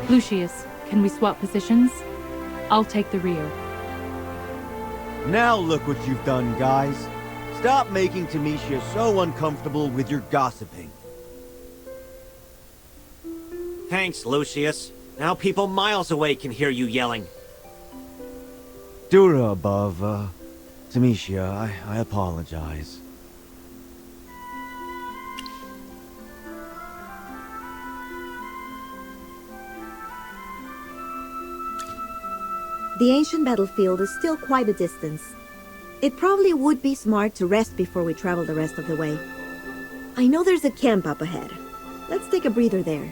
Lucius, can we swap positions? I'll take the rear. Now look what you've done, guys. Stop making Tamisha so uncomfortable with your gossiping. Thanks, Lucius. Now people miles away can hear you yelling. Dura above, Tamisha, I apologize. The ancient battlefield is still quite a distance. It probably would be smart to rest before we travel the rest of the way. I know there's a camp up ahead. Let's take a breather there.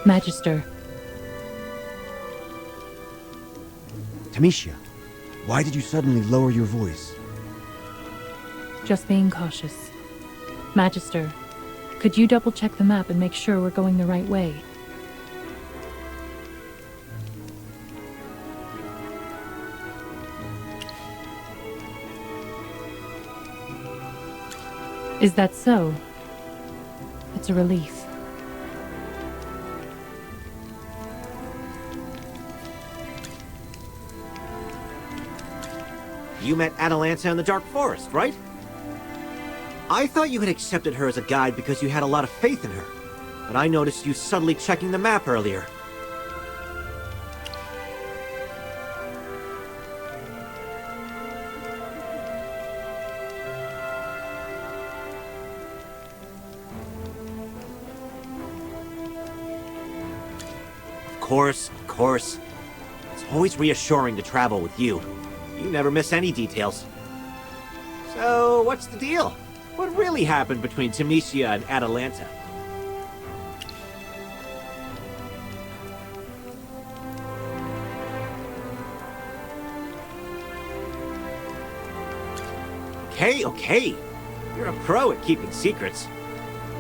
Magister. Tamisha, why did you suddenly lower your voice? Just being cautious. Magister, could you double-check the map and make sure we're going the right way? Is that so? It's a relief. You met Atalanta in the Dark Forest, right? I thought you had accepted her as a guide because you had a lot of faith in her. But I noticed you subtly checking the map earlier. Of course. It's always reassuring to travel with you. You never miss any details. So, what's the deal? What really happened between Tamisha and Atalanta? Okay. You're a pro at keeping secrets.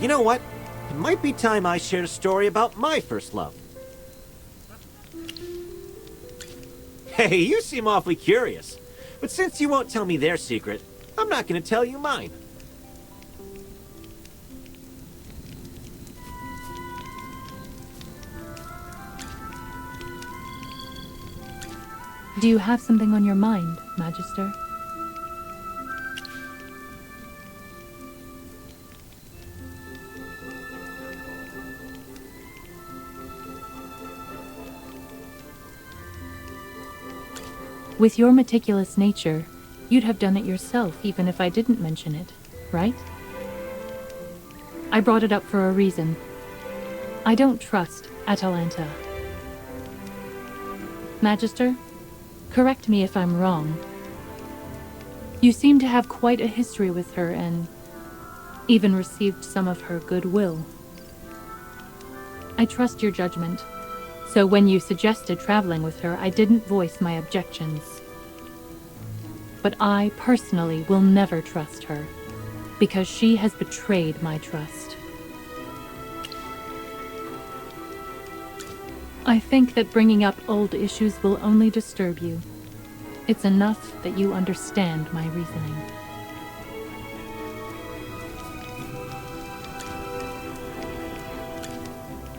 You know what? It might be time I shared a story about my first love. Hey, you seem awfully curious. But since you won't tell me their secret, I'm not going to tell you mine. Do you have something on your mind, Magister? With your meticulous nature, you'd have done it yourself even if I didn't mention it, right? I brought it up for a reason. I don't trust Atalanta. Magister, correct me if I'm wrong. You seem to have quite a history with her and even received some of her goodwill. I trust your judgment. So when you suggested traveling with her, I didn't voice my objections. But I, personally, will never trust her, because she has betrayed my trust. I think that bringing up old issues will only disturb you. It's enough that you understand my reasoning.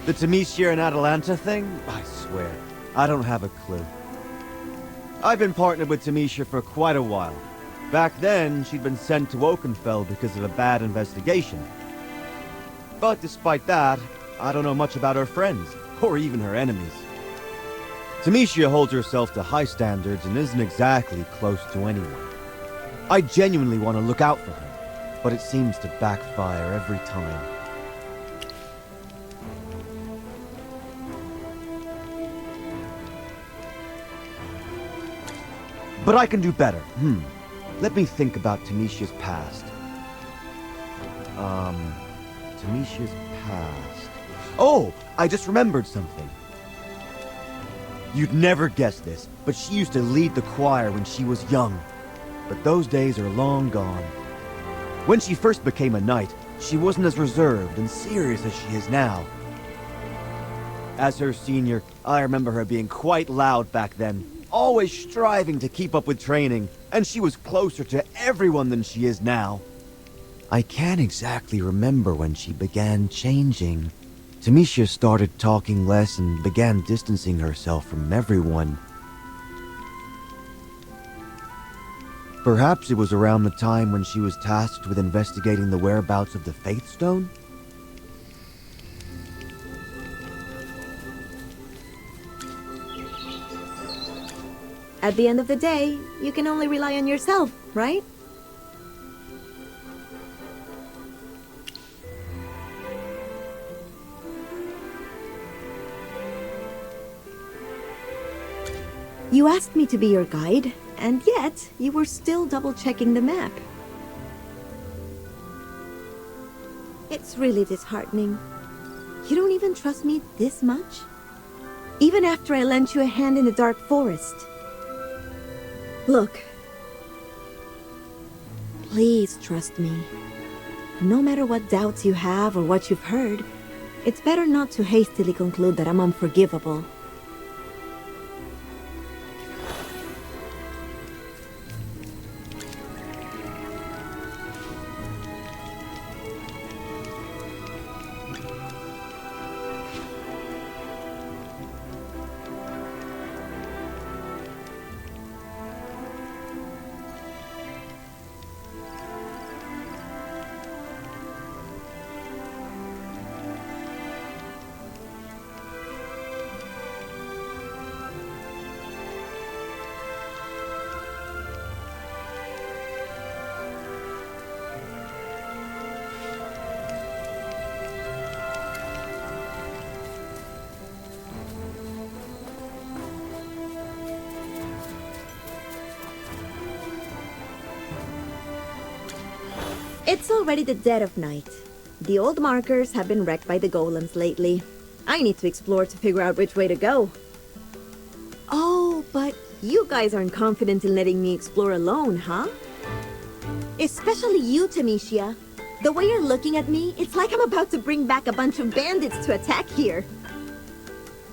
The Tamisha and Atalanta thing? I swear, I don't have a clue. I've been partnered with Tamisha for quite a while. Back then, she'd been sent to Oakenfell because of a bad investigation. But despite that, I don't know much about her friends, or even her enemies. Tamisha holds herself to high standards and isn't exactly close to anyone. I genuinely want to look out for her, but it seems to backfire every time. But I can do better. Let me think about Tamisha's past. Tamisha's past. Oh, I just remembered something. You'd never guess this, but she used to lead the choir when she was young. But those days are long gone. When she first became a knight, she wasn't as reserved and serious as she is now. As her senior, I remember her being quite loud back then, always striving to keep up with training, and she was closer to everyone than she is now. I can't exactly remember when she began changing. Tamisha started talking less and began distancing herself from everyone. Perhaps it was around the time when she was tasked with investigating the whereabouts of the Faith Stone? At the end of the day, you can only rely on yourself, right? You asked me to be your guide, and yet you were still double-checking the map. It's really disheartening. You don't even trust me this much? Even after I lent you a hand in the dark forest. Look. Please trust me. No matter what doubts you have or what you've heard, it's better not to hastily conclude that I'm unforgivable. It's already the dead of night. The old markers have been wrecked by the golems lately. I need to explore to figure out which way to go. Oh, but you guys aren't confident in letting me explore alone, huh? Especially you, Tamisha. The way you're looking at me, it's like I'm about to bring back a bunch of bandits to attack here.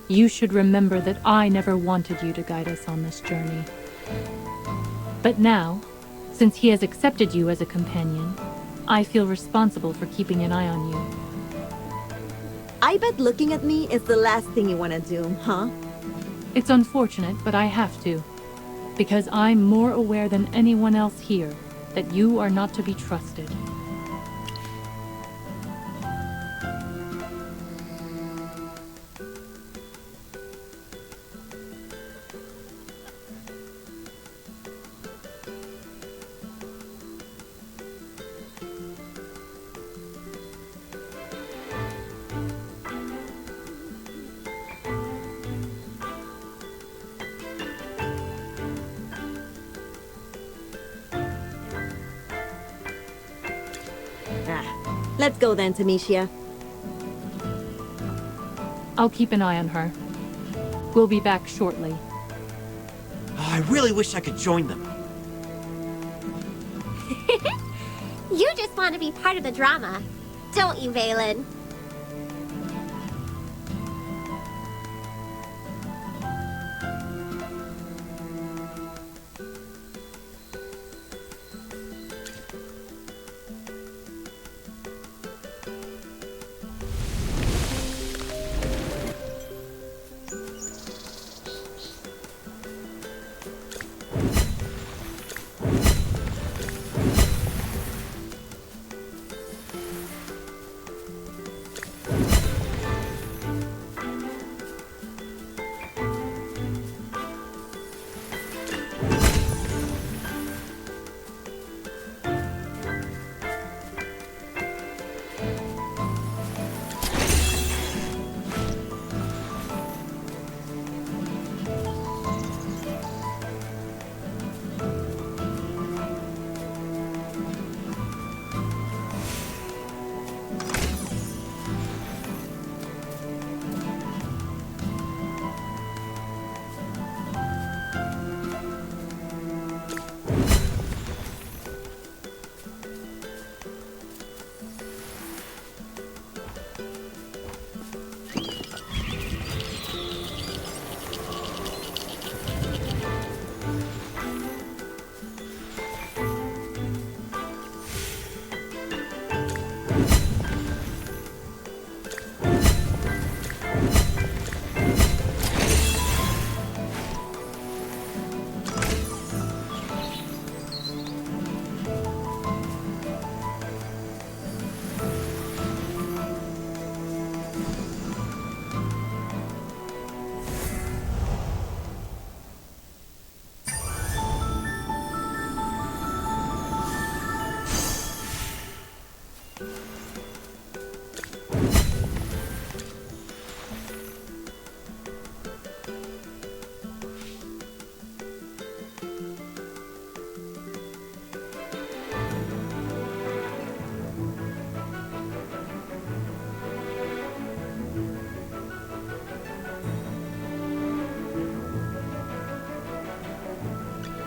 You should remember that I never wanted you to guide us on this journey. But now, since he has accepted you as a companion, I feel responsible for keeping an eye on you. I bet looking at me is the last thing you want to do, huh? It's unfortunate, but I have to. Because I'm more aware than anyone else here that you are not to be trusted. Let's go then, Tamisha. I'll keep an eye on her. We'll be back shortly. I really wish I could join them. You just want to be part of the drama, don't you, Valen?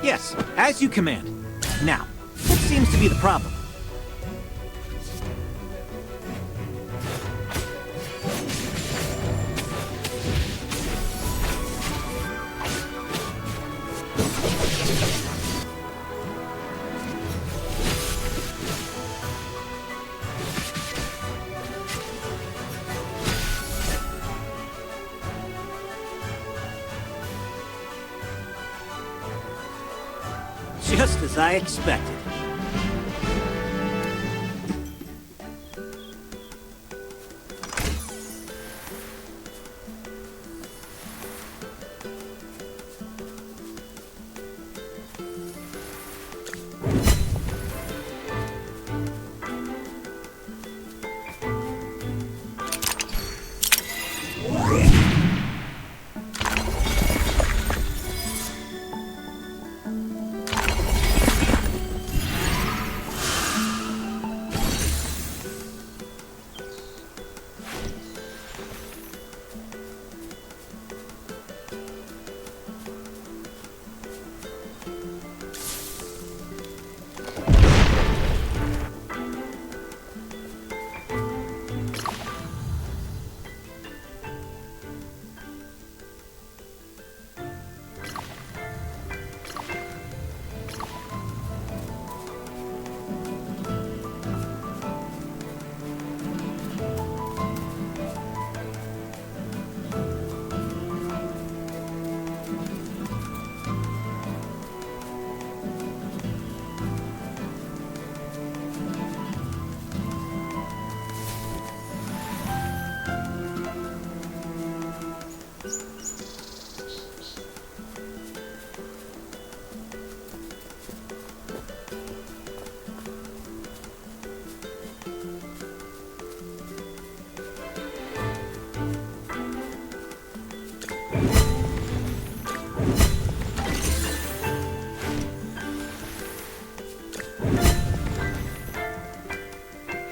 Yes, as you command. Now, what seems to be the problem? Just as I expected.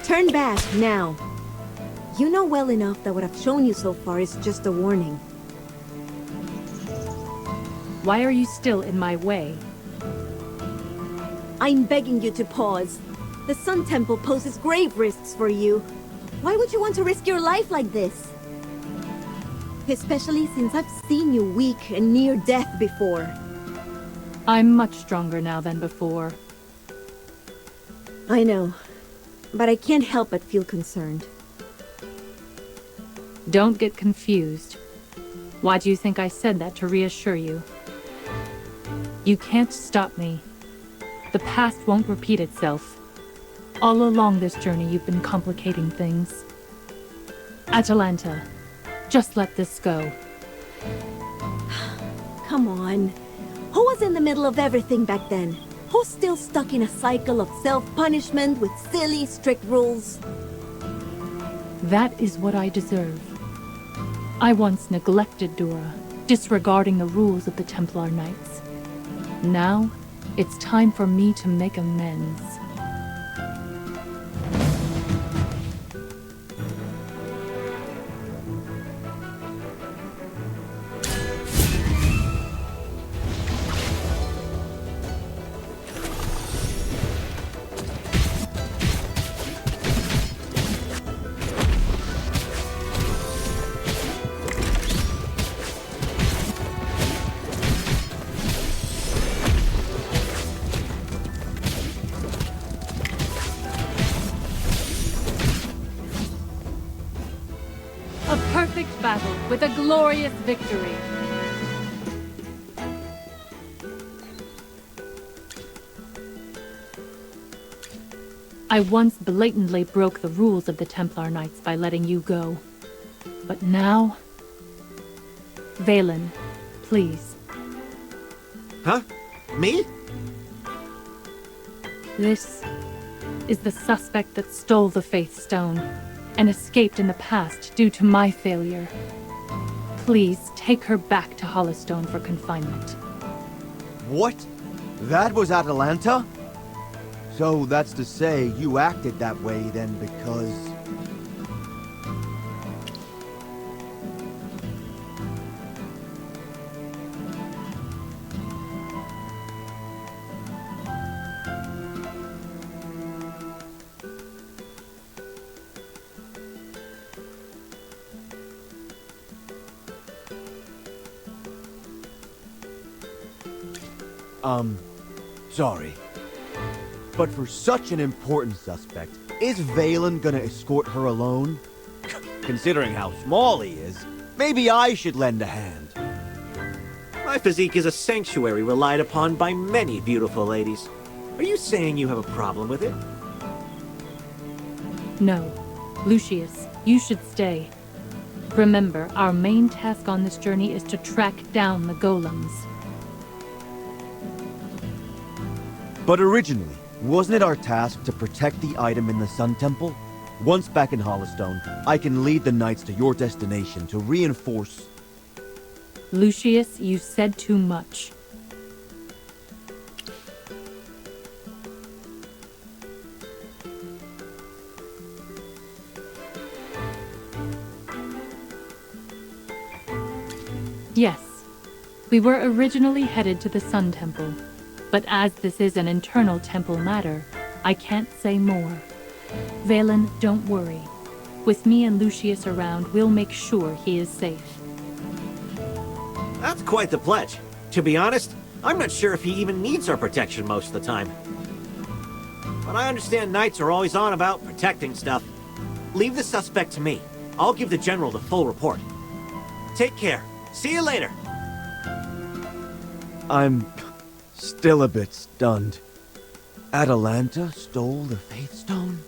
Turn back, now. You know well enough that what I've shown you so far is just a warning. Why are you still in my way? I'm begging you to pause. The Sun Temple poses grave risks for you. Why would you want to risk your life like this? Especially since I've seen you weak and near death before. I'm much stronger now than before. I know, but I can't help but feel concerned. Don't get confused. Why do you think I said that to reassure you? You can't stop me. The past won't repeat itself. All along this journey, you've been complicating things. Atalanta, just let this go. Come on. Who was in the middle of everything back then? Who's still stuck in a cycle of self-punishment with silly, strict rules? That is what I deserve. I once neglected Dora, disregarding the rules of the Templar Knights. Now, it's time for me to make amends. A perfect battle with a glorious victory. I once blatantly broke the rules of the Templar Knights by letting you go. But now... Valen, please. Huh? Me? This is the suspect that stole the Faith Stone and escaped in the past due to my failure. Please take her back to Hollowstone for confinement. What? That was Atalanta? So that's to say you acted that way then because... Sorry. But for such an important suspect, is Valen gonna escort her alone? Considering how small he is, maybe I should lend a hand. My physique is a sanctuary relied upon by many beautiful ladies. Are you saying you have a problem with it? No. Lucius, you should stay. Remember, our main task on this journey is to track down the golems. But originally, wasn't it our task to protect the item in the Sun Temple? Once back in Hollowstone, I can lead the knights to your destination to reinforce... Lucius, you said too much. Yes, we were originally headed to the Sun Temple, but as this is an internal temple matter, I can't say more. Valen, don't worry. With me and Lucius around, we'll make sure he is safe. That's quite the pledge. To be honest, I'm not sure if he even needs our protection most of the time. But I understand knights are always on about protecting stuff. Leave the suspect to me. I'll give the general the full report. Take care. See you later. I'm still a bit stunned. Atalanta stole the Faith Stone?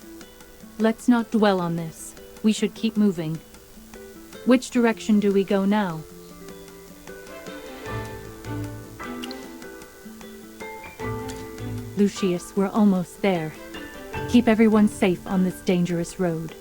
Let's not dwell on this. We should keep moving. Which direction do we go now? Lucius, we're almost there. Keep everyone safe on this dangerous road.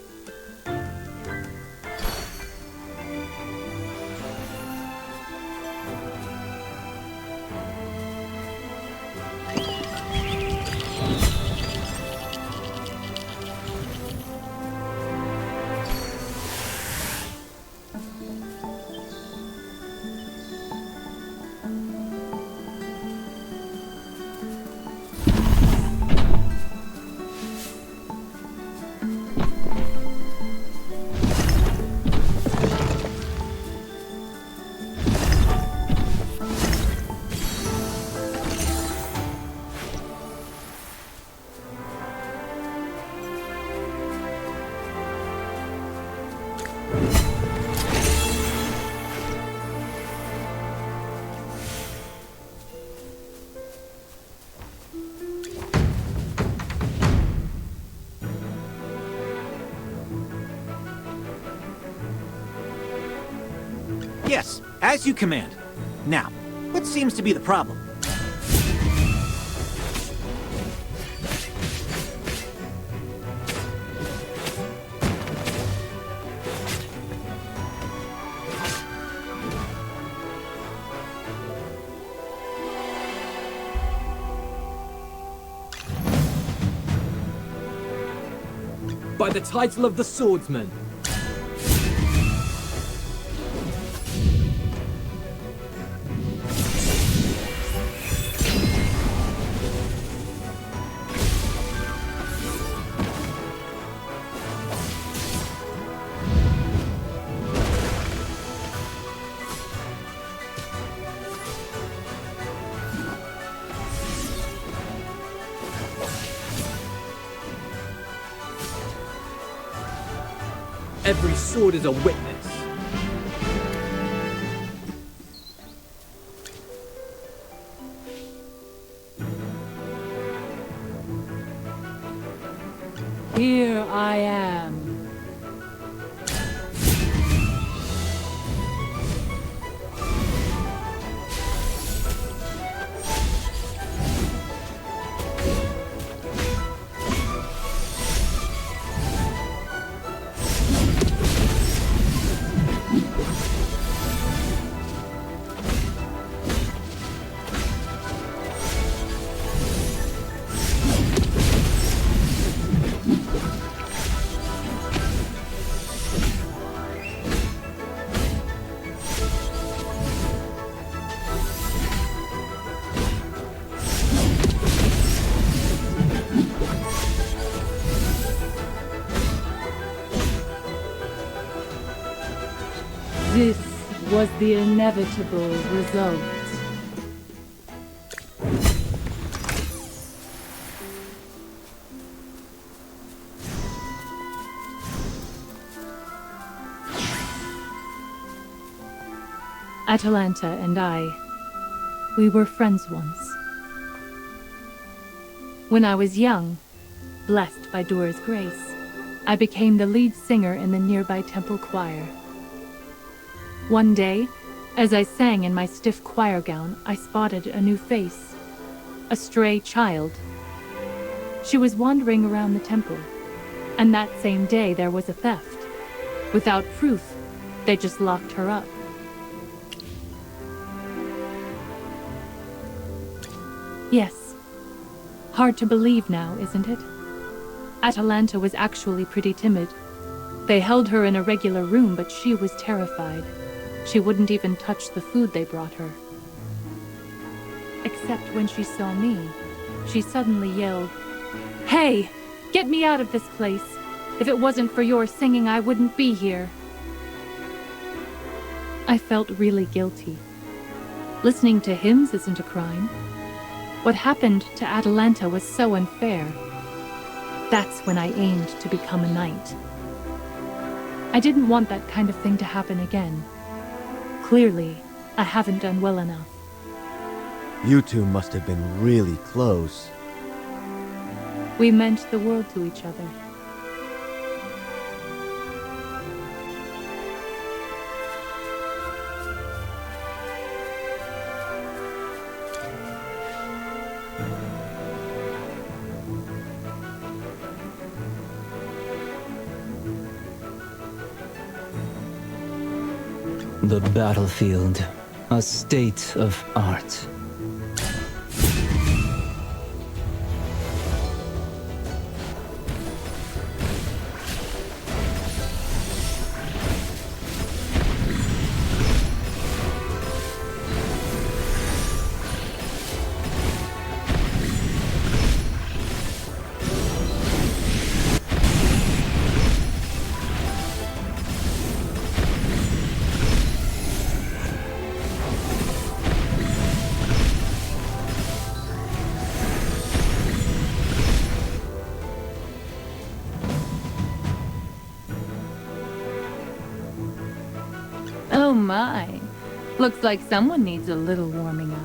Yes, as you command. Now, what seems to be the problem? By the title of the swordsman. Every sword is a witness. Here I am. This was the inevitable result. Atalanta and I, we were friends once. When I was young, blessed by Dora's grace, I became the lead singer in the nearby temple choir. One day, as I sang in my stiff choir gown, I spotted a new face, a stray child. She was wandering around the temple, and that same day there was a theft. Without proof, they just locked her up. Yes. Hard to believe now, isn't it? Atalanta was actually pretty timid. They held her in a regular room, but she was terrified. She wouldn't even touch the food they brought her. Except when she saw me, she suddenly yelled, "Hey! Get me out of this place! If it wasn't for your singing, I wouldn't be here." I felt really guilty. Listening to hymns isn't a crime. What happened to Atalanta was so unfair. That's when I aimed to become a knight. I didn't want that kind of thing to happen again. Clearly, I haven't done well enough. You two must have been really close. We meant the world to each other. The battlefield, a state of art. Oh my. Looks like someone needs a little warming up.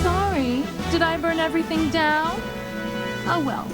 Sorry, did I burn everything down? Oh well.